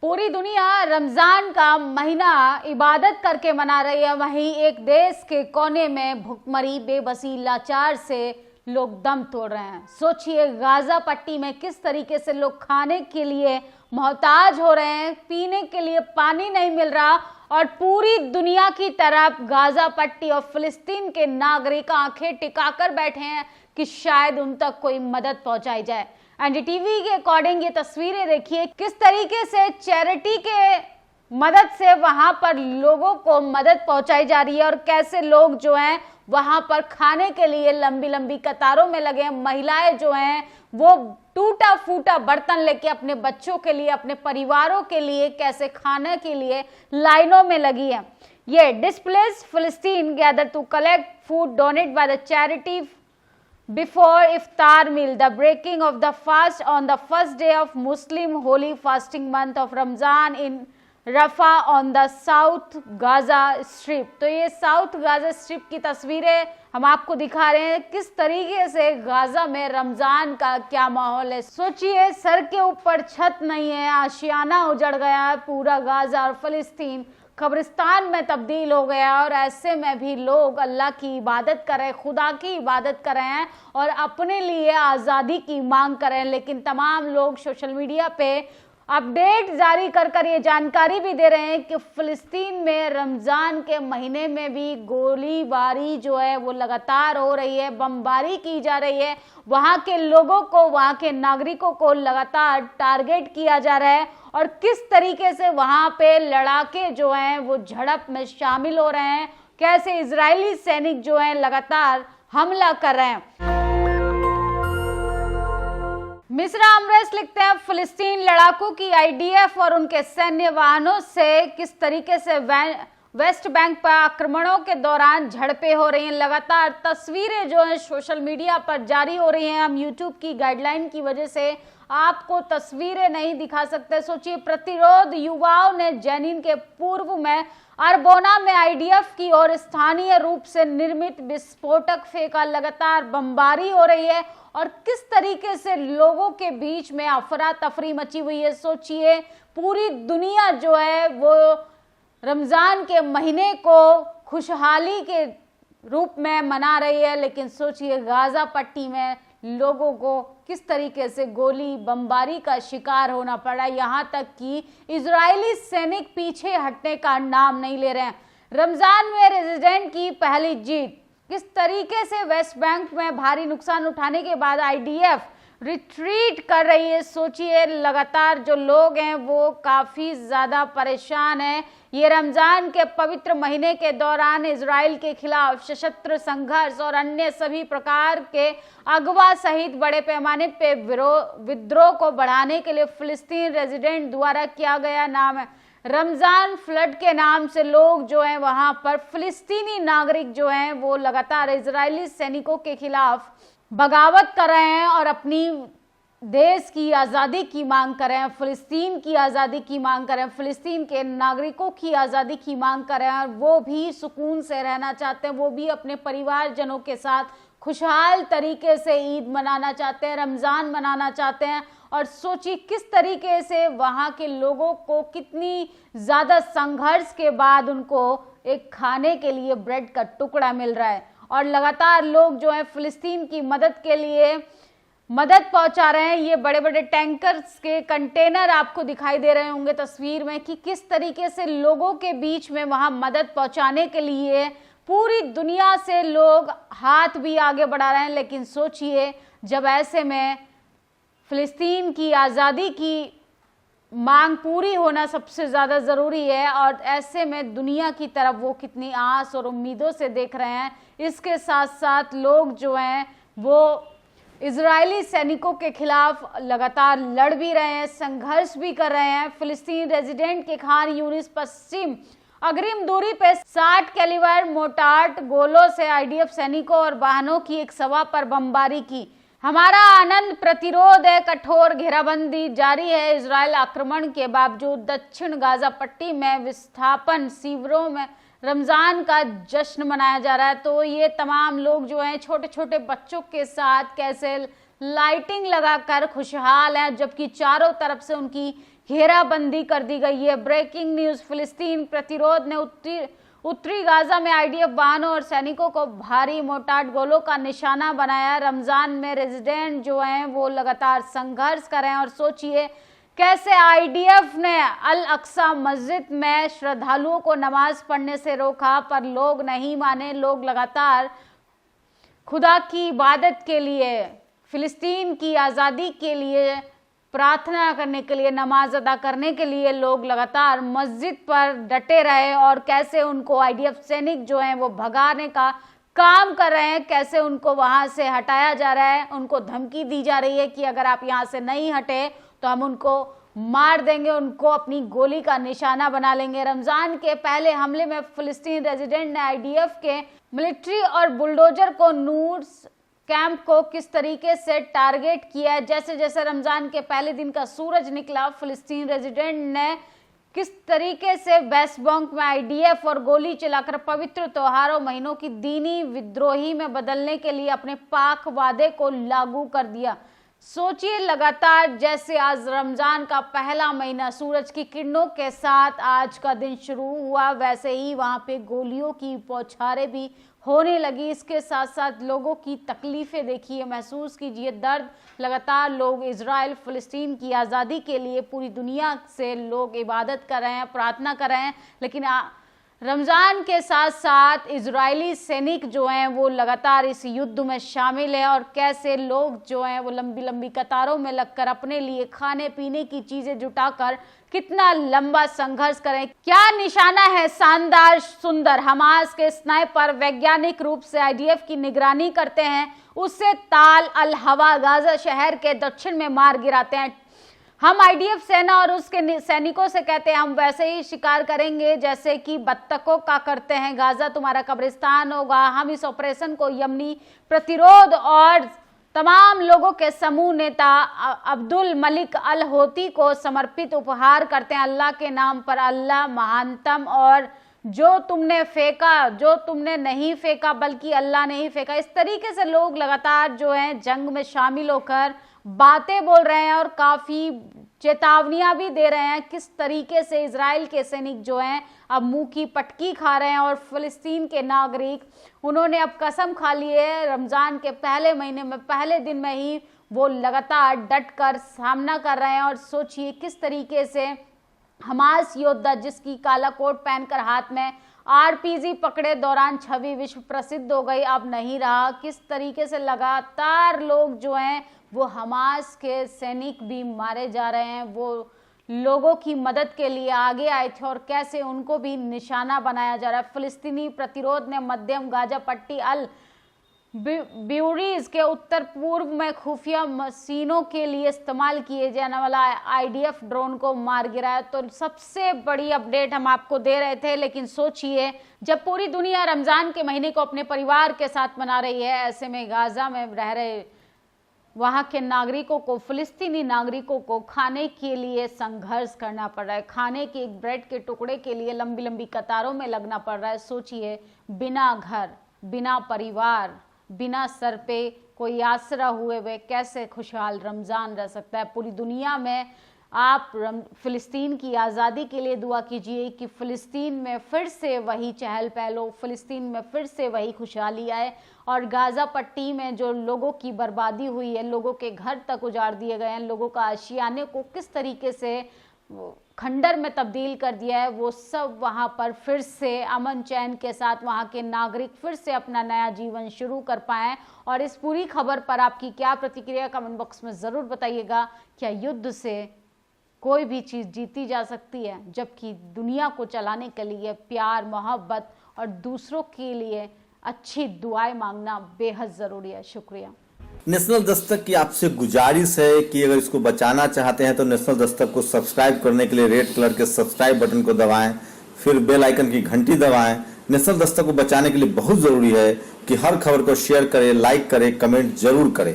पूरी दुनिया रमजान का महीना इबादत करके मना रही है, वहीं एक देश के कोने में भुखमरी, बेबसी, लाचार से लोग दम तोड़ रहे हैं। सोचिए गाजा पट्टी में किस तरीके से लोग खाने के लिए मोहताज हो रहे हैं, पीने के लिए पानी नहीं मिल रहा और पूरी दुनिया की तरफ गाजा पट्टी और फिलिस्तीन के नागरिक आंखें टिकाकर बैठे हैं कि शायद उन तक कोई मदद पहुंचाई जाए। एनडीटीवी के अकॉर्डिंग ये तस्वीरें देखिए किस तरीके से चैरिटी के मदद से वहां पर लोगों को मदद पहुंचाई जा रही है और कैसे लोग जो हैं वहां पर खाने के लिए लंबी लंबी कतारों में लगे हैं। महिलाएं जो हैं वो टूटा फूटा बर्तन लेके अपने बच्चों के लिए, अपने परिवारों के लिए, कैसे खाने के लिए लाइनों में लगी है। ये displaced Palestinians gather to collect food donate by the charity before iftar meal, the breaking of the fast on the first day of Muslim holy fasting month of Ramzan in Rafah on the South Gaza Strip। तो ये south Gaza strip की तस्वीरें हम आपको दिखा रहे हैं किस तरीके से गाजा में रमजान का क्या माहौल है। सोचिए सर के ऊपर छत नहीं है, आशियाना उजड़ गया है, पूरा गाजा और फिलिस्तीन कब्रिस्तान में तब्दील हो गया और ऐसे में भी लोग अल्लाह की इबादत कर रहे, खुदा की इबादत कर रहे हैं और अपने लिए आज़ादी की मांग कर रहे हैं। लेकिन तमाम लोग सोशल मीडिया पे अपडेट जारी कर ये जानकारी भी दे रहे हैं कि फिलिस्तीन में रमज़ान के महीने में भी गोलीबारी जो है वो लगातार हो रही है, बमबारी की जा रही है, वहाँ के लोगों को, वहाँ के नागरिकों को लगातार टारगेट किया जा रहा है और किस तरीके से वहाँ पे लड़ाके जो हैं वो झड़प में शामिल हो रहे हैं, कैसे इजरायली सैनिक जो हैं लगातार हमला कर रहे हैं। मिस्रा अमरेस लिखते हैं फिलिस्तीन लड़ाकों की आईडीएफ और उनके सैन्य वाहनों से किस तरीके से वेस्ट बैंक पर आक्रमणों के दौरान झड़पें हो रही हैं। लगातार तस्वीरें जो हैं सोशल मीडिया पर जारी हो रही हैं। हम यूट्यूब की गाइडलाइन की वजह से आपको तस्वीरें नहीं दिखा सकते। सोचिए प्रतिरोध युवाओं ने जेनिन के पूर्व में अरबोना में आईडीएफ की और स्थानीय रूप से निर्मित विस्फोटक फेंका। लगातार बमबारी हो रही है और किस तरीके से लोगों के बीच में अफरा तफरी मची हुई है। सोचिए पूरी दुनिया जो है वो रमजान के महीने को खुशहाली के रूप में मना रही है, लेकिन सोचिए गाजा पट्टी में लोगों को किस तरीके से गोली बमबारी का शिकार होना पड़ा। यहाँ तक कि इजरायली सैनिक पीछे हटने का नाम नहीं ले रहे हैं। रमजान में रेजिडेंट की पहली जीत, किस तरीके से वेस्ट बैंक में भारी नुकसान उठाने के बाद आईडीएफ रिट्रीट कर रही है। सोचिए लगातार जो लोग हैं वो काफी ज्यादा परेशान हैं। ये रमजान के पवित्र महीने के दौरान इजराइल के खिलाफ सशस्त्र संघर्ष और अन्य सभी प्रकार के अगवा सहित बड़े पैमाने पे विद्रोह को बढ़ाने के लिए फिलिस्तीन रेजिडेंट द्वारा किया गया नाम है रमजान फ्लड के नाम से लोग जो हैं वहां पर फिलिस्तीनी नागरिक जो हैं वो लगातार इजरायली सैनिकों के खिलाफ बगावत कर रहे हैं और अपनी देश की आज़ादी की मांग कर रहे हैं, फिलिस्तीन की आज़ादी की मांग कर रहे हैं, फिलिस्तीन के नागरिकों की आज़ादी की मांग कर रहे हैं। वो भी सुकून से रहना चाहते हैं, वो भी अपने परिवारजनों के साथ खुशहाल तरीके से ईद मनाना चाहते हैं, रमज़ान मनाना चाहते हैं। और सोचिए किस तरीके से वहाँ के लोगों को कितनी ज़्यादा संघर्ष के बाद उनको एक खाने के लिए ब्रेड का टुकड़ा मिल रहा है और लगातार लोग जो है फिलिस्तीन की मदद के लिए मदद पहुंचा रहे हैं। ये बड़े बड़े टैंकर्स के कंटेनर आपको दिखाई दे रहे होंगे तस्वीर में कि किस तरीके से लोगों के बीच में वहां मदद पहुंचाने के लिए पूरी दुनिया से लोग हाथ भी आगे बढ़ा रहे हैं। लेकिन सोचिए जब ऐसे में फिलिस्तीन की आज़ादी की मांग पूरी होना सबसे ज़्यादा ज़रूरी है और ऐसे में दुनिया की तरफ वो कितनी आस और उम्मीदों से देख रहे हैं। इसके साथ साथ लोग जो हैं वो इजरायली सैनिकों के खिलाफ लगातार लड़ भी रहे हैं, संघर्ष भी कर रहे हैं। फिलिस्तीन रेजिडेंट के खान यूनिस पश्चिम अग्रिम दूरी पे 60 कैलिबर मोर्टार गोलों से आईडीएफ सैनिकों और वाहनों की एक सभा पर बमबारी की। हमारा आनंद प्रतिरोध है, कठोर घेराबंदी जारी है। इजराइल आक्रमण के बावजूद दक्षिण गाजा पट्टी में विस्थापन शिविरों में रमजान का जश्न मनाया जा रहा है। तो ये तमाम लोग जो हैं छोटे छोटे बच्चों के साथ कैसे लाइटिंग लगाकर खुशहाल हैं, जबकि चारों तरफ से उनकी घेराबंदी कर दी गई है। ब्रेकिंग न्यूज, फिलिस्तीन प्रतिरोध ने उत्तरी गाजा में आईडीएफ वाहनों और सैनिकों को भारी मोर्टार गोलों का निशाना बनाया। रमजान में रेजिडेंट जो हैं वो लगातार संघर्ष कर रहे हैं और सोचिए कैसे आईडीएफ ने अल अक्सा मस्जिद में श्रद्धालुओं को नमाज पढ़ने से रोका, पर लोग नहीं माने। लोग लगातार खुदा की इबादत के लिए, फिलिस्तीन की आज़ादी के लिए प्रार्थना करने के लिए, नमाज अदा करने के लिए लोग लगातार मस्जिद पर डटे रहे और कैसे उनको आईडीएफ सैनिक जो हैं वो भगाने का काम कर रहे हैं, कैसे उनको वहां से हटाया जा रहा है। उनको धमकी दी जा रही है कि अगर आप यहां से नहीं हटे तो हम उनको मार देंगे, उनको अपनी गोली का निशाना बना लेंगे। रमजान के पहले हमले में फिलिस्तीन रेजिडेंट ने आईडीएफ के मिलिट्री और बुलडोजर को नूर कैंप को किस तरीके से टारगेट किया है। जैसे जैसे रमजान के पहले दिन का सूरज निकला, फिलिस्तीन रेजिडेंट ने किस तरीके से वेस्ट बैंक में आईडीएफ और गोली चलाकर पवित्र त्योहारों महीनों की दीनी विद्रोही में बदलने के लिए अपने पाक वादे को लागू कर दिया। सोचिए लगातार जैसे आज रमजान का पहला महीना सूरज की किरणों के साथ आज का दिन शुरू हुआ, वैसे ही वहां पे गोलियों की बौछारें भी होने लगी। इसके साथ साथ लोगों की तकलीफें देखिए, महसूस कीजिए दर्द। लगातार लोग इजराइल फिलिस्तीन की आज़ादी के लिए पूरी दुनिया से लोग इबादत कर रहे हैं, प्रार्थना कर रहे हैं, लेकिन रमज़ान के साथ साथ इजरायली सैनिक जो हैं वो लगातार इस युद्ध में शामिल हैं और कैसे लोग जो हैं वो लंबी लंबी कतारों में लगकर अपने लिए खाने पीने की चीज़ें जुटाकर कितना लंबा संघर्ष करें। क्या निशाना है शानदार सुंदर। हमास के स्नाइपर वैज्ञानिक रूप से आईडीएफ की निगरानी करते हैं, उससे ताल अल हवा गाजा शहर के दक्षिण में मार गिराते हैं। हम आईडीएफ सेना और उसके सैनिकों से कहते हैं हम वैसे ही शिकार करेंगे जैसे कि बत्तखों का करते हैं। गाजा तुम्हारा कब्रिस्तान होगा। हम इस ऑपरेशन को यमनी प्रतिरोध और तमाम लोगों के समूह नेता अब्दुल मलिक अल होती को समर्पित उपहार करते हैं। अल्लाह के नाम पर, अल्लाह महानतम, और जो तुमने फेंका, जो तुमने नहीं फेंका बल्कि अल्लाह ने ही फेंका। इस तरीके से लोग लगातार जो हैं जंग में शामिल होकर बातें बोल रहे हैं और काफ़ी चेतावनियां भी दे रहे हैं किस तरीके से इजराइल के सैनिक जो हैं अब मुंह की पटकी खा रहे हैं और फिलिस्तीन के नागरिक उन्होंने अब कसम खा ली है रमज़ान के पहले महीने में पहले दिन में ही वो लगातार डट कर सामना कर रहे हैं। और सोचिए किस तरीके से हमास योद्धा जिसकी काला कोट पहनकर हाथ में आरपीजी पकड़े दौरान छवि विश्व प्रसिद्ध हो गई, अब नहीं रहा। किस तरीके से लगातार लोग जो हैं वो हमास के सैनिक भी मारे जा रहे हैं, वो लोगों की मदद के लिए आगे आए थे और कैसे उनको भी निशाना बनाया जा रहा है। फिलिस्तीनी प्रतिरोध ने मध्यम गाजा पट्टी अल ब्यूरीज के उत्तर पूर्व में खुफिया मशीनों के लिए इस्तेमाल किए जाने वाला आईडीएफ ड्रोन को मार गिराया। तो सबसे बड़ी अपडेट हम आपको दे रहे थे, लेकिन सोचिए जब पूरी दुनिया रमज़ान के महीने को अपने परिवार के साथ मना रही है, ऐसे में गाजा में रह रहे वहाँ के नागरिकों को, फिलिस्तीनी नागरिकों को खाने के लिए संघर्ष करना पड़ रहा है। खाने के एक ब्रेड के टुकड़े के लिए लंबी लंबी कतारों में लगना पड़ रहा है। सोचिए बिना घर, बिना परिवार, बिना सर पे कोई आसरा हुए हुए कैसे खुशहाल रमज़ान रह सकता है। पूरी दुनिया में आप फिलिस्तीन की आज़ादी के लिए दुआ कीजिए कि फ़िलिस्तीन में फिर से वही चहल पहल हो, फ़िलिस्तीन में फिर से वही खुशहाली आए और गाज़ा पट्टी में जो लोगों की बर्बादी हुई है, लोगों के घर तक उजाड़ दिए गए हैं, लोगों का आशियाने को किस तरीके से खंडर में तब्दील कर दिया है, वो सब वहाँ पर फिर से अमन चैन के साथ वहाँ के नागरिक फिर से अपना नया जीवन शुरू कर पाएँ। और इस पूरी खबर पर आपकी क्या प्रतिक्रिया कमेंट बॉक्स में ज़रूर बताइएगा। क्या युद्ध से कोई भी चीज़ जीती जा सकती है, जबकि दुनिया को चलाने के लिए प्यार, मोहब्बत और दूसरों के लिए अच्छी दुआएं मांगना बेहद ज़रूरी है। शुक्रिया। नेशनल दस्तक की आपसे गुजारिश है कि अगर इसको बचाना चाहते हैं तो नेशनल दस्तक को सब्सक्राइब करने के लिए रेड कलर के सब्सक्राइब बटन को दबाएं, फिर बेल आइकन की घंटी दबाएं। नेशनल दस्तक को बचाने के लिए बहुत ज़रूरी है कि हर खबर को शेयर करें, लाइक करें, कमेंट जरूर करें।